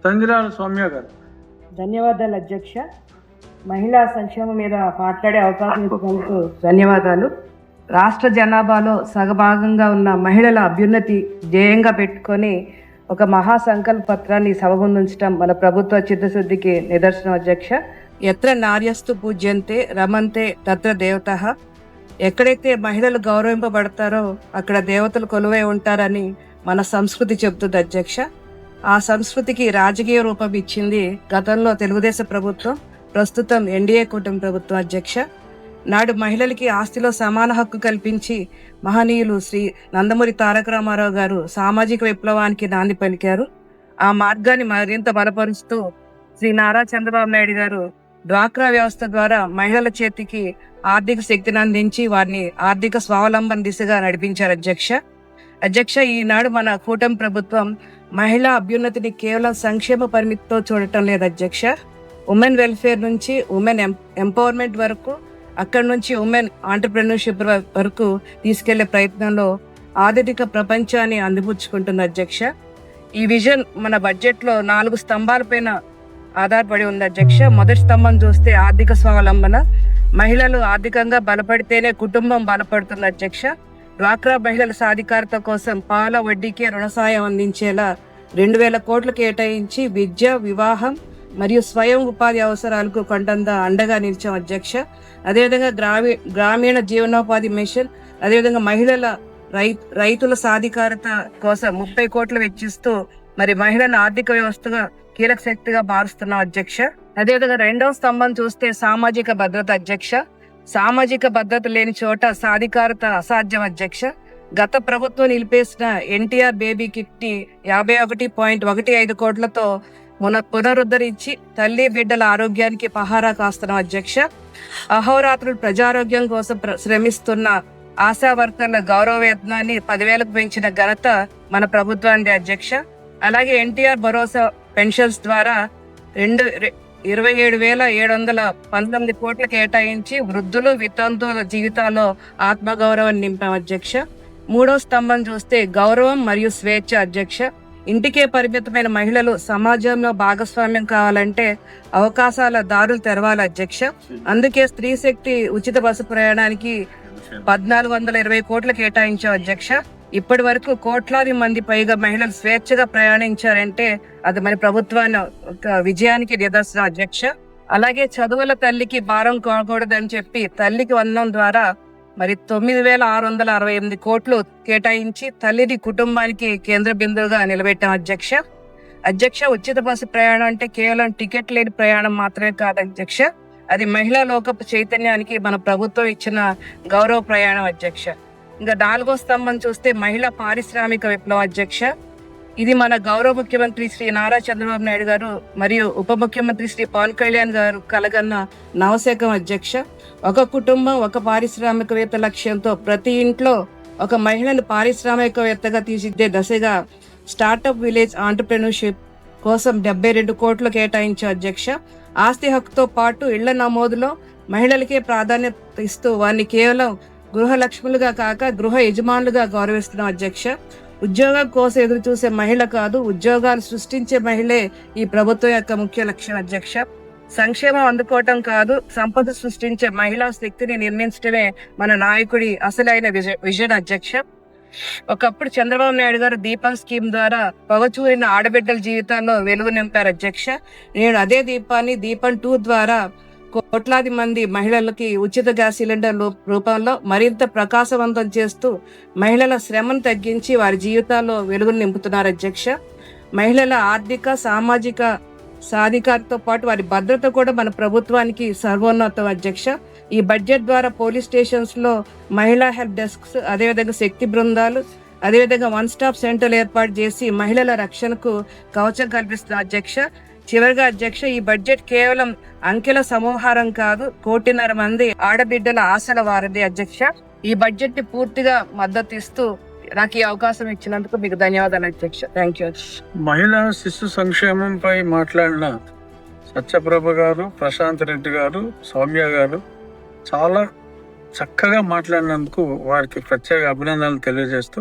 తంగిరాల సౌమ్య గారు. ధన్యవాదాలు అధ్యక్ష. మహిళా సంక్షేమం మీద మాట్లాడే అవకాశం ఇచ్చినందుకు ధన్యవాదాలు. రాష్ట్ర జనాభాలో సగభాగంగా ఉన్న మహిళల అభ్యున్నతి ధ్యేయంగా పెట్టుకొని ఒక మహాసంకల్ప పత్రాన్ని సభ ముందుంచడం మన ప్రభుత్వ చిత్తశుద్ధికి నిదర్శనం అధ్యక్ష. ఎత్ర నార్యస్తు పూజ్యంతే రమంతే తత్ర దేవతః. ఎక్కడైతే మహిళలు గౌరవింపబడతారో అక్కడ దేవతలు కొలువై ఉంటారని మన సంస్కృతి చెబుతుంది అధ్యక్ష. ఆ సంస్కృతికి రాజకీయ రూపం ఇచ్చింది గతంలో తెలుగుదేశం ప్రభుత్వం, ప్రస్తుతం ఎన్డీఏ కూటమి ప్రభుత్వం అధ్యక్ష. నాడు మహిళలకి ఆస్తిలో సమాన హక్కు కల్పించి మహనీయులు శ్రీ నందమూరి తారక రామారావు గారు సామాజిక విప్లవానికి నాంది పలికారు. ఆ మార్గాన్ని మరింత బలపరుస్తూ శ్రీ నారా చంద్రబాబు నాయుడు గారు డ్వాక్రా వ్యవస్థ ద్వారా మహిళల చేతికి ఆర్థిక శక్తిని అందించి వారిని ఆర్థిక స్వావలంబన దిశగా నడిపించారు అధ్యక్ష. ఈనాడు మన కూటమి ప్రభుత్వం మహిళా అభ్యున్నతిని కేవలం సంక్షేమ పరిమితితో చూడటం లేదు అధ్యక్ష. ఉమెన్ వెల్ఫేర్ నుంచి ఉమెన్ ఎంపవర్మెంట్ వరకు, అక్కడి నుంచి ఉమెన్ ఆంటర్ప్రెన్యూర్షిప్ వరకు తీసుకెళ్లే ప్రయత్నంలో ఆధునిక ప్రపంచాన్ని అందిపుచ్చుకుంటుంది అధ్యక్ష. ఈ విజన్ మన బడ్జెట్లో 4 స్తంభాలపైన ఆధారపడి ఉంది అధ్యక్ష. మొదటి స్తంభం చూస్తే ఆర్థిక స్వావలంబన. మహిళలు ఆర్థికంగా బలపడితేనే కుటుంబం బలపడుతుంది అధ్యక్ష. డ్వాక్రా మహిళల సాధికారత కోసం పాల వడ్డీకే రుణ సాయం అందించేలా 2,000 కోట్లు కేటాయించి విద్య, వివాహం మరియు స్వయం ఉపాధి అవసరాలకు కొండంత అండగా నిలిచాం అధ్యక్ష. అదేవిధంగా గ్రామీణ జీవనోపాధి మిషన్, అదేవిధంగా మహిళల రైతుల సాధికారత కోసం 30 కోట్లు వెచ్చిస్తూ మరి మహిళల ఆర్థిక వ్యవస్థగా కీలక శక్తిగా మారుస్తున్నాం అధ్యక్ష. అదేవిధంగా 2వ స్తంభం చూస్తే సామాజిక భద్రత అధ్యక్ష. సామాజిక భద్రత లేని చోట సాధికారత అసాధ్యం అధ్యక్ష. గత ప్రభుత్వం నిలిపేసిన ఎన్టీఆర్ బేబీ కిట్ ని 51.15 కోట్లతో పునరుద్ధరించి తల్లి బిడ్డల ఆరోగ్యానికి పహారా కాస్తున్నాం అధ్యక్ష. అహోరాత్రులు ప్రజారోగ్యం కోసం శ్రమిస్తున్న ఆశా వర్కర్ల గౌరవ వేతనాన్ని 10,000కు పెంచిన ఘనత మన ప్రభుత్వానికి అధ్యక్ష. అలాగే ఎన్టీఆర్ భరోసా పెన్షన్స్ ద్వారా 27,719 కోట్లు కేటాయించి వృద్ధులు, వితంతువుల జీవితాల్లో ఆత్మగౌరవాన్ని నింపాం అధ్యక్ష. 3వ స్తంభం చూస్తే గౌరవం మరియు స్వేచ్ఛ అధ్యక్ష. ఇంటికే పరిమితమైన మహిళలు సమాజంలో భాగస్వామ్యం కావాలంటే అవకాశాల దారులు తెరవాలి అధ్యక్ష. అందుకే స్త్రీ శక్తి ఉచిత బస్సు ప్రయాణానికి 1,420 కోట్లు కేటాయించాం అధ్యక్ష. ఇప్పటి వరకు కోట్లాది మంది పైగా మహిళలు స్వేచ్ఛగా ప్రయాణించారంటే అది మన ప్రభుత్వాన్ని ఒక విజయానికి నిదర్శనం అధ్యక్ష. అలాగే చదువుల తల్లికి భారం కాకూడదని చెప్పి తల్లికి వందనం ద్వారా మరి 9,668 కోట్లు కేటాయించి తల్లిని కుటుంబానికి కేంద్ర బిందువుగా నిలబెట్టాం అధ్యక్ష. ఉచిత బస్సు ప్రయాణం అంటే కేవలం టికెట్ లేని ప్రయాణం మాత్రమే కాదు అధ్యక్ష. అది మహిళా లోకపు చైతన్యానికి మన ప్రభుత్వం ఇచ్చిన గౌరవ ప్రయాణం అధ్యక్ష. ఇంకా 4వ స్తంభం చూస్తే మహిళా పారిశ్రామిక విప్లవం అధ్యక్ష. ఇది మన గౌరవ ముఖ్యమంత్రి శ్రీ నారా చంద్రబాబు నాయుడు గారు మరియు ఉప ముఖ్యమంత్రి శ్రీ పవన్ కళ్యాణ్ గారు కలగన్న నవశకం అధ్యక్ష. ఒక కుటుంబం ఒక పారిశ్రామికవేత్త లక్ష్యంతో ప్రతి ఇంట్లో ఒక మహిళను పారిశ్రామికవేత్తగా తీర్చిదిద్దే దశగా స్టార్టప్ విలేజ్ ఆంటర్ప్రెన్యూర్షిప్ కోసం 72 కోట్లు కేటాయించారు అధ్యక్ష. ఆస్తి హక్కుతో పాటు ఇళ్ల నమోదులో మహిళలకే ప్రాధాన్యత ఇస్తూ వారిని కేవలం గృహ లక్ష్ములుగా కాక గృహ యజమానులుగా గౌరవిస్తున్నాం అధ్యక్ష. ఉద్యోగం కోసం ఎదురు చూసే మహిళ కాదు, ఉద్యోగాలు సృష్టించే మహిళే ఈ ప్రభుత్వం యొక్క ముఖ్య లక్ష్యం అధ్యక్ష. సంక్షేమం అందుకోవటం కాదు, సంపద సృష్టించే మహిళా శక్తిని నిర్మించడమే మన నాయకుడి అసలైన విజన్ అధ్యక్ష. ఒకప్పుడు చంద్రబాబు నాయుడు గారు దీపం స్కీమ్ ద్వారా పొగచూరిన ఆడబిడ్డల జీవితాల్లో వెలుగు నింపారు అధ్యక్ష. నేను అదే దీపాన్ని దీపం 2 ద్వారా కోట్లాది మంది మహిళలకి ఉచిత గ్యాస్ సిలిండర్ రూపంలో మరింత ప్రకాశవంతం చేస్తూ మహిళల శ్రమను తగ్గించి వారి జీవితాల్లో వెలుగును నింపుతున్నారు అధ్యక్ష. మహిళల ఆర్థిక సామాజిక సాధికారతతో పాటు వారి భద్రత కూడా మన ప్రభుత్వానికి సర్వోన్నతం అధ్యక్ష. ఈ బడ్జెట్ ద్వారా పోలీస్ స్టేషన్స్ లో మహిళా హెల్ప్ డెస్క్స్, అదేవిధంగా శక్తి బృందాలు, అదేవిధంగా 1 స్టాప్ సెంటర్లు ఏర్పాటు చేసి మహిళల రక్షణకు కవచం కల్పిస్తున్నారు అధ్యక్ష. చివరిగా అధ్యక్ష, ఈ బడ్జెట్ కేవలం అంకెల సమూహారం కాదు, 1.5 కోటి మంది ఆడబిడ్డల ఆశల వారిది అధ్యక్ష. ఈ బడ్జెట్ ని పూర్తిగా మద్దతు ఇస్తూ నాకు ఈ అవకాశం ఇచ్చినందుకు మీకు ధన్యవాదాలు అధ్యక్ష. Thank you. మహిళా శిశు సంక్షేమంపై మాట్లాడిన సత్యప్రభ గారు, ప్రశాంత్ రెడ్డి గారు, సౌమ్య గారు చాలా చక్కగా మాట్లాడినందుకు వారికి ప్రత్యేక అభినందనలు తెలియజేస్తూ